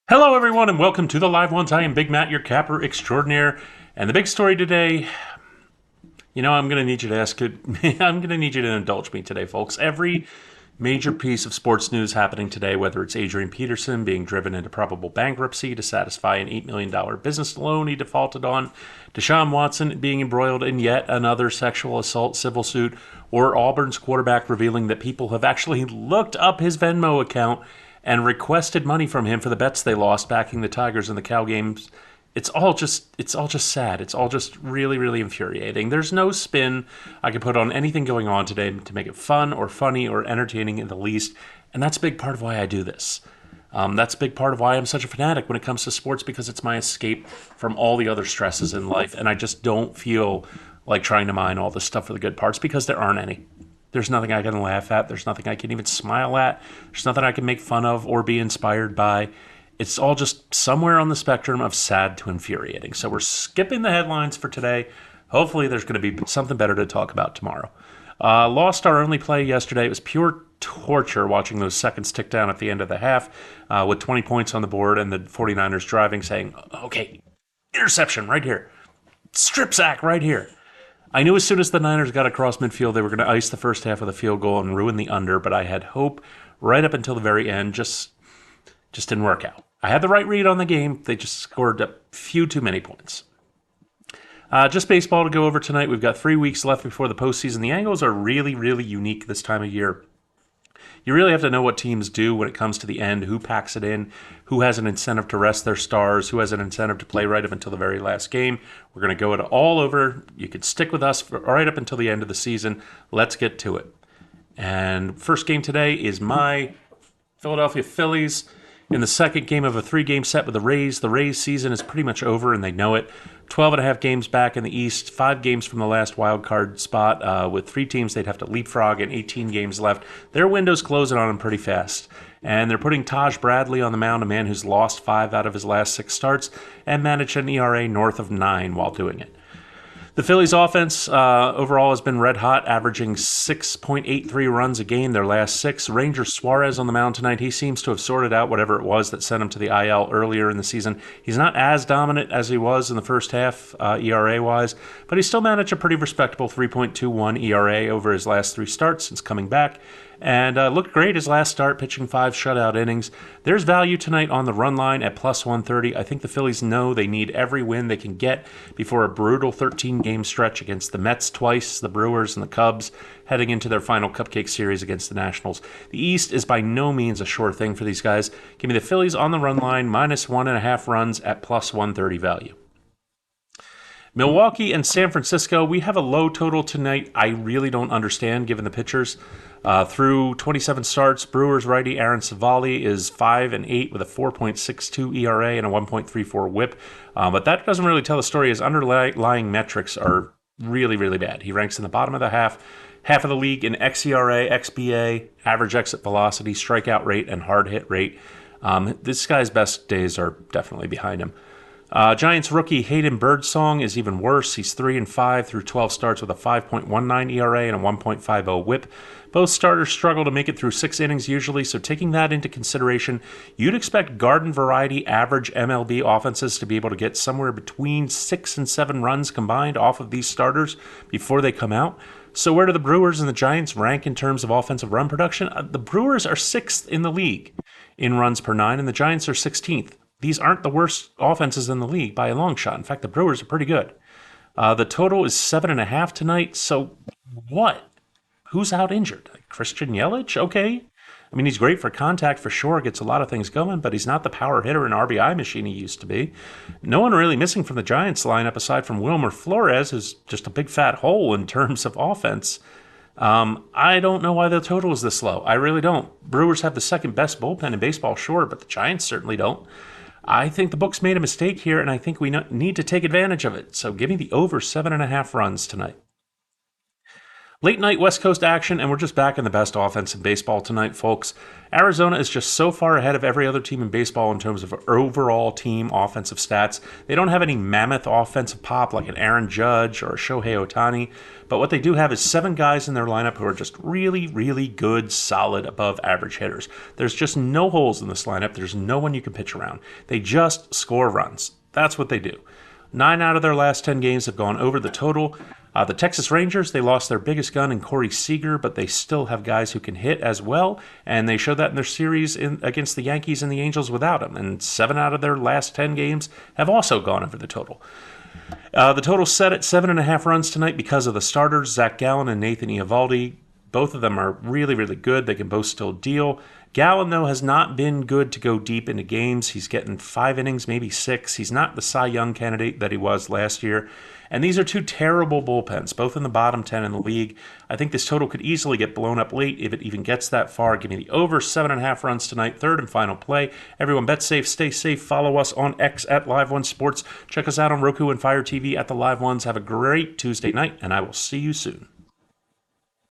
Hello, everyone, and welcome to the Live Ones. I am Big Matt, your capper extraordinaire. And the big story today, I'm going to need you to ask it. I'm going to need you to indulge me today, folks. Every major piece of sports news happening today, whether it's Adrian Peterson being driven into probable bankruptcy to satisfy an $8 million business loan he defaulted on, Deshaun Watson being embroiled in yet another sexual assault civil suit, or Auburn's quarterback revealing that people have actually looked up his Venmo account and requested money from him for the bets they lost backing the Tigers in the Cow games. It's all just sad. It's all just really, really infuriating. There's no spin I can put on anything going on today to make it fun or funny or entertaining in the least. And that's a big part of why I do this. That's a big part of why I'm such a fanatic when it comes to sports, because it's my escape from all the other stresses in life. And I just don't feel like trying to mine all the stuff for the good parts, because there aren't any. There's nothing I can laugh at. There's nothing I can even smile at. There's nothing I can make fun of or be inspired by. It's all just somewhere on the spectrum of sad to infuriating. So we're skipping the headlines for today. Hopefully there's going to be something better to talk about tomorrow. Lost our only play yesterday. It was pure torture watching those seconds tick down at the end of the half with 20 points on the board and the 49ers driving, saying, okay, interception right here. Strip sack right here. I knew as soon as the Niners got across midfield, they were going to ice the first half of the field goal and ruin the under, but I had hope right up until the very end. Just didn't work out. I had the right read on the game. They just scored a few too many points. Just baseball to go over tonight. We've got 3 weeks left before the postseason. The angles are really, really unique this time of year. You really have to know what teams do when it comes to the end, who packs it in, who has an incentive to rest their stars, who has an incentive to play right up until the very last game. We're going to go it all over. You can stick with us right up until the end of the season. Let's get to it. And first game today is my Philadelphia Phillies in the second game of a 3-game set with the Rays. The Rays season is pretty much over, and they know it. 12 and a half games back in the East, 5 games from the last wild card spot. With 3 teams, they'd have to leapfrog, and 18 games left. Their window's closing on them pretty fast. And they're putting Taj Bradley on the mound, a man who's lost 5 out of his last 6 starts and managed an ERA north of 9 while doing it. The Phillies' offense overall has been red hot, averaging 6.83 runs a game their last 6. Ranger Suarez on the mound tonight. He seems to have sorted out whatever it was that sent him to the IL earlier in the season. He's not as dominant as he was in the first half ERA-wise, but he still managed a pretty respectable 3.21 ERA over his last 3 starts since coming back. And looked great his last start, pitching 5 shutout innings. There's value tonight on the run line at plus 130. I think the Phillies know they need every win they can get before a brutal 13-game stretch against the Mets twice, the Brewers, and the Cubs, heading into their final cupcake series against the Nationals. The East is by no means a sure thing for these guys. Give me the Phillies on the run line, minus 1.5 runs at plus 130 value. Milwaukee and San Francisco, we have a low total tonight. I really don't understand, given the pitchers. Through 27 starts, Brewers righty Aaron Savali is 5-8 with a 4.62 ERA and a 1.34 WHIP. But that doesn't really tell the story. His underlying metrics are really, really bad. He ranks in the bottom of the half of the league in xERA, xBA, average exit velocity, strikeout rate, and hard hit rate. This guy's best days are definitely behind him. Giants rookie Hayden Birdsong is even worse. He's 3-5 through 12 starts with a 5.19 ERA and a 1.50 WHIP. Both starters struggle to make it through 6 innings usually, so taking that into consideration, you'd expect garden variety average MLB offenses to be able to get somewhere between 6 and 7 runs combined off of these starters before they come out. So where do the Brewers and the Giants rank in terms of offensive run production? The Brewers are 6th in the league in runs per 9, and the Giants are 16th. These aren't the worst offenses in the league by a long shot. In fact, the Brewers are pretty good. The total is 7.5 tonight. So what? Who's out injured? Christian Yelich? Okay. I mean, he's great for contact for sure, gets a lot of things going, but he's not the power hitter and RBI machine he used to be. No one really missing from the Giants lineup aside from Wilmer Flores, who's just a big fat hole in terms of offense. I don't know why the total is this low. I really don't. Brewers have the second best bullpen in baseball, sure, but the Giants certainly don't. I think the books made a mistake here, and I think we need to take advantage of it. So give me the over 7.5 runs tonight. Late night West Coast action, and we're just back in the best offense in baseball tonight, folks. Arizona is just so far ahead of every other team in baseball in terms of overall team offensive stats. They don't have any mammoth offensive pop like an Aaron Judge or a Shohei Ohtani, but what they do have is 7 guys in their lineup who are just really, really good, solid, above average hitters. There's just no holes in this lineup. There's no one you can pitch around. They just score runs. That's what they do. 9 out of their last 10 games have gone over the total. The Texas Rangers, they lost their biggest gun in Corey Seager, but they still have guys who can hit as well, and they showed that in their series against the Yankees and the Angels without him, and 7 out of their last 10 games have also gone over the total. The total's set at 7.5 runs tonight because of the starters, Zach Gallen and Nathan Eovaldi. Both of them are really, really good. They can both still deal. Gallen, though, has not been good to go deep into games. He's getting 5 innings, maybe 6. He's not the Cy Young candidate that he was last year. And these are 2 terrible bullpens, both in the bottom 10 in the league. I think this total could easily get blown up late if it even gets that far. Give me the over 7.5 runs tonight, third and final play. Everyone bet safe, stay safe. Follow us on X at Live One Sports. Check us out on Roku and Fire TV at the Live Ones. Have a great Tuesday night, and I will see you soon.